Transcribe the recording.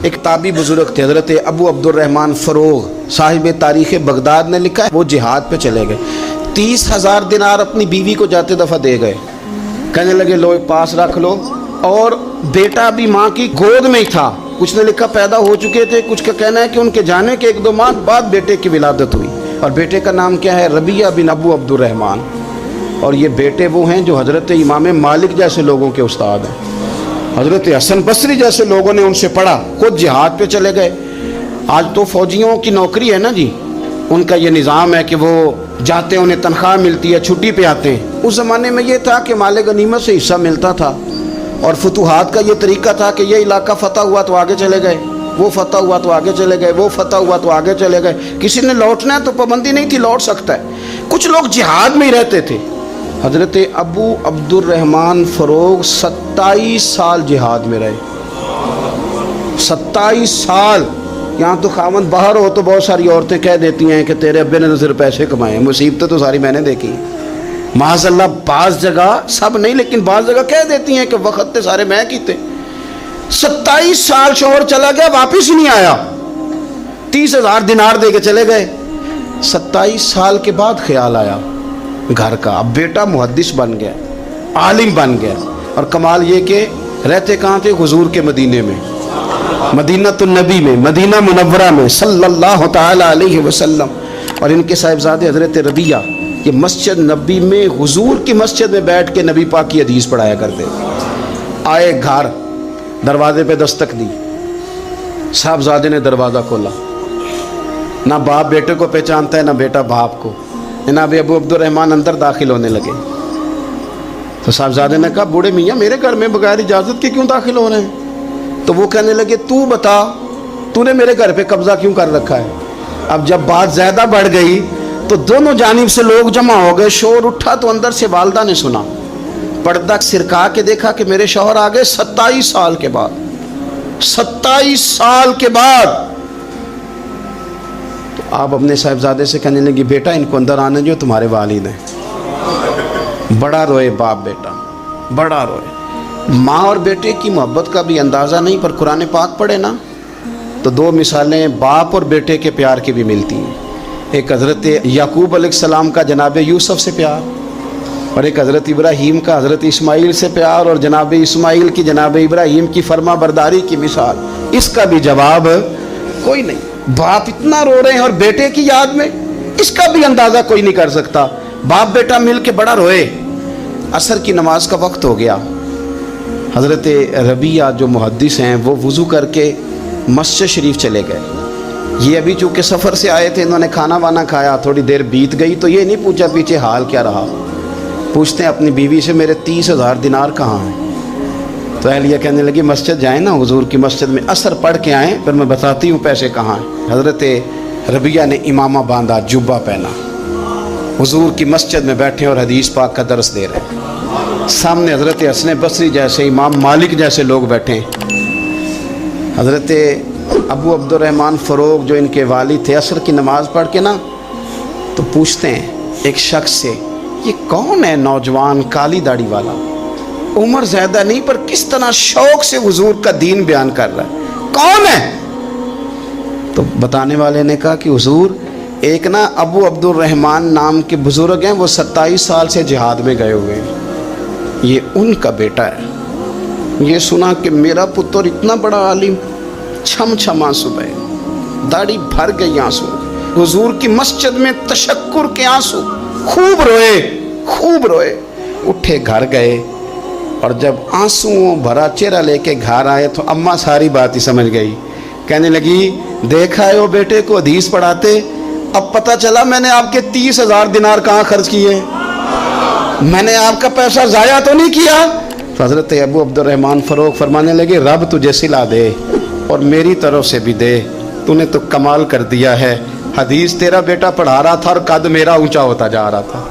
ایک تابعی بزرگ تھے حضرت ابو عبدالرحمن فروغ صاحب تاریخ بغداد نے لکھا ہے وہ جہاد پہ چلے گئے، 30,000 دینار اپنی بیوی کو جاتے دفعہ دے گئے، کہنے لگے لو پاس رکھ لو، اور بیٹا بھی ماں کی گود میں ہی تھا، کچھ نے لکھا پیدا ہو چکے تھے، کچھ کا کہنا ہے کہ ان کے جانے کے 1-2 ماہ بعد بیٹے کی ولادت ہوئی، اور بیٹے کا نام کیا ہے؟ ربیہ بن ابو عبدالرحمن، اور یہ بیٹے وہ ہیں جو حضرت امام مالک جیسے لوگوں کے استاد ہیں، حضرت حسن بصری جیسے لوگوں نے ان سے پڑھا، خود جہاد پہ چلے گئے۔ آج تو فوجیوں کی نوکری ہے نا جی، ان کا یہ نظام ہے کہ وہ جاتے ہیں، انہیں تنخواہ ملتی ہے، چھٹی پہ آتے ہیں۔ اس زمانے میں یہ تھا کہ مال غنیمت سے حصہ ملتا تھا، اور فتوحات کا یہ طریقہ تھا کہ یہ علاقہ فتح ہوا تو آگے چلے گئے، وہ فتح ہوا تو آگے چلے گئے، وہ فتح ہوا تو آگے چلے گئے، کسی نے لوٹنا ہے تو پابندی نہیں تھی، لوٹ سکتا ہے۔ کچھ لوگ جہاد میں ہی رہتے تھے۔ حضرت ابو عبدالرحمن فروغ 27 سال جہاد میں رہے، 27 سال۔ یہاں تو خاوند باہر ہو تو بہت ساری عورتیں کہہ دیتی ہیں کہ تیرے ابے نے صرف پیسے کمائے ہیں، مصیبتیں تو ساری میں نے دیکھی ہیں، معاذ اللہ۔ بعض جگہ، سب نہیں لیکن بعض جگہ کہہ دیتی ہیں کہ وقت تے سارے میں کیتے۔ 27 سال شوہر چلا گیا، واپس ہی نہیں آیا، 30,000 دینار دے کے چلے گئے۔ 27 سال کے بعد خیال آیا گھر کا، اب بیٹا محدث بن گیا، عالم بن گیا، اور کمال یہ کہ رہتے کہاں تھے؟ حضور کے مدینے میں، مدینہ النبی میں، مدینہ منورہ میں صلی اللہ تعالی علیہ وسلم۔ اور ان کے صاحبزادے حضرت ربیہ یہ مسجد نبی میں، حضور کی مسجد میں بیٹھ کے نبی پاک کی حدیث پڑھایا کرتے۔ آئے گھر، دروازے پہ دستک دی، صاحبزادے نے دروازہ کھولا، نہ باپ بیٹے کو پہچانتا ہے نہ بیٹا باپ کو۔ جناب ابو عبدالرحمن اندر داخل ہونے لگے تو صاحبزادے نے کہا بوڑھے میاں میرے گھر میں بغیر اجازت کے کیوں داخل ہو رہے ہیں؟ تو وہ کہنے لگے تو بتا، تو نے میرے گھر پہ قبضہ کیوں کر رکھا ہے؟ اب جب بات زیادہ بڑھ گئی تو دونوں جانب سے لوگ جمع ہو گئے، شور اٹھا تو اندر سے والدہ نے سنا، پردہ سرکا کے دیکھا کہ میرے شوہر آ گئے 27 سال کے بعد، 27 سال کے بعد۔ آپ اپنے صاحبزادے سے کہنے لگی بیٹا ان کو اندر آنے جو، تمہارے والد ہیں۔ بڑا روئے باپ بیٹا، بڑا روئے۔ ماں اور بیٹے کی محبت کا بھی اندازہ نہیں، پر قرآن پاک پڑھے نا تو 2 مثالیں باپ اور بیٹے کے پیار کی بھی ملتی ہیں۔ ایک حضرت یعقوب علیہ السلام کا جناب یوسف سے پیار، اور ایک حضرت ابراہیم کا حضرت اسماعیل سے پیار، اور جناب اسماعیل کی جناب ابراہیم کی فرما برداری کی مثال، اس کا بھی جواب کوئی نہیں۔ باپ اتنا رو رہے ہیں اور بیٹے کی یاد میں، اس کا بھی اندازہ کوئی نہیں کر سکتا۔ باپ بیٹا مل کے بڑا روئے۔ عصر کی نماز کا وقت ہو گیا، حضرت ربیہ جو محدث ہیں وہ وضو کر کے مسجد شریف چلے گئے۔ یہ ابھی چونکہ سفر سے آئے تھے، انہوں نے کھانا وانا کھایا، تھوڑی دیر بیت گئی تو یہ نہیں پوچھا پیچھے حال کیا رہا، پوچھتے ہیں اپنی بیوی سے میرے 30,000 دینار کہاں ہیں؟ تو اہلیہ کہنے لگی مسجد جائیں نا، حضور کی مسجد میں عصر پڑھ کے آئیں، پھر میں بتاتی ہوں پیسے کہاں ہیں۔ حضرت ربیہ نے امامہ باندھا، جبہ پہنا، حضور کی مسجد میں بیٹھے اور حدیث پاک کا درس دے رہے ہیں۔ سامنے حضرت حسن بصری جیسے، امام مالک جیسے لوگ بیٹھے ہیں۔ حضرت ابو عبدالرحمن فروغ جو ان کے والد تھے، عصر کی نماز پڑھ کے نا تو پوچھتے ہیں ایک شخص سے یہ کون ہے نوجوان کالی داڑھی والا، عمر زیادہ نہیں پر کس طرح شوق سے حضور کا دین بیان کر رہا ہے، کون ہے؟ تو بتانے والے نے کہا کہ حضور ایک نا ابو عبدالرحمن نام کے بزرگ ہیں، وہ 27 سال سے جہاد میں گئے ہوئے ہیں، یہ ان کا بیٹا ہے۔ یہ سنا کہ میرا پتر اتنا بڑا عالم، چھم چھم آنسو بہے، داڑھی بھر گئی آنسو، حضور کی مسجد میں تشکر کے آنسو، خوب روئے، خوب روئے۔ اٹھے گھر گئے، اور جب آنسوؤں بھرا چہرہ لے کے گھر آئے تو اماں ساری بات ہی سمجھ گئی، کہنے لگی دیکھا ہے وہ بیٹے کو حدیث پڑھاتے، اب پتہ چلا میں نے آپ کے 30,000 دینار کہاں خرچ کیے، میں نے آپ کا پیسہ ضائع تو نہیں کیا۔ تو حضرت ابو عبدالرحمن فروغ فرمانے لگے رب تجھے صلہ دے اور میری طرف سے بھی دے، تو نے تو کمال کر دیا ہے، حدیث تیرا بیٹا پڑھا رہا تھا اور قد میرا اونچا ہوتا جا رہا تھا۔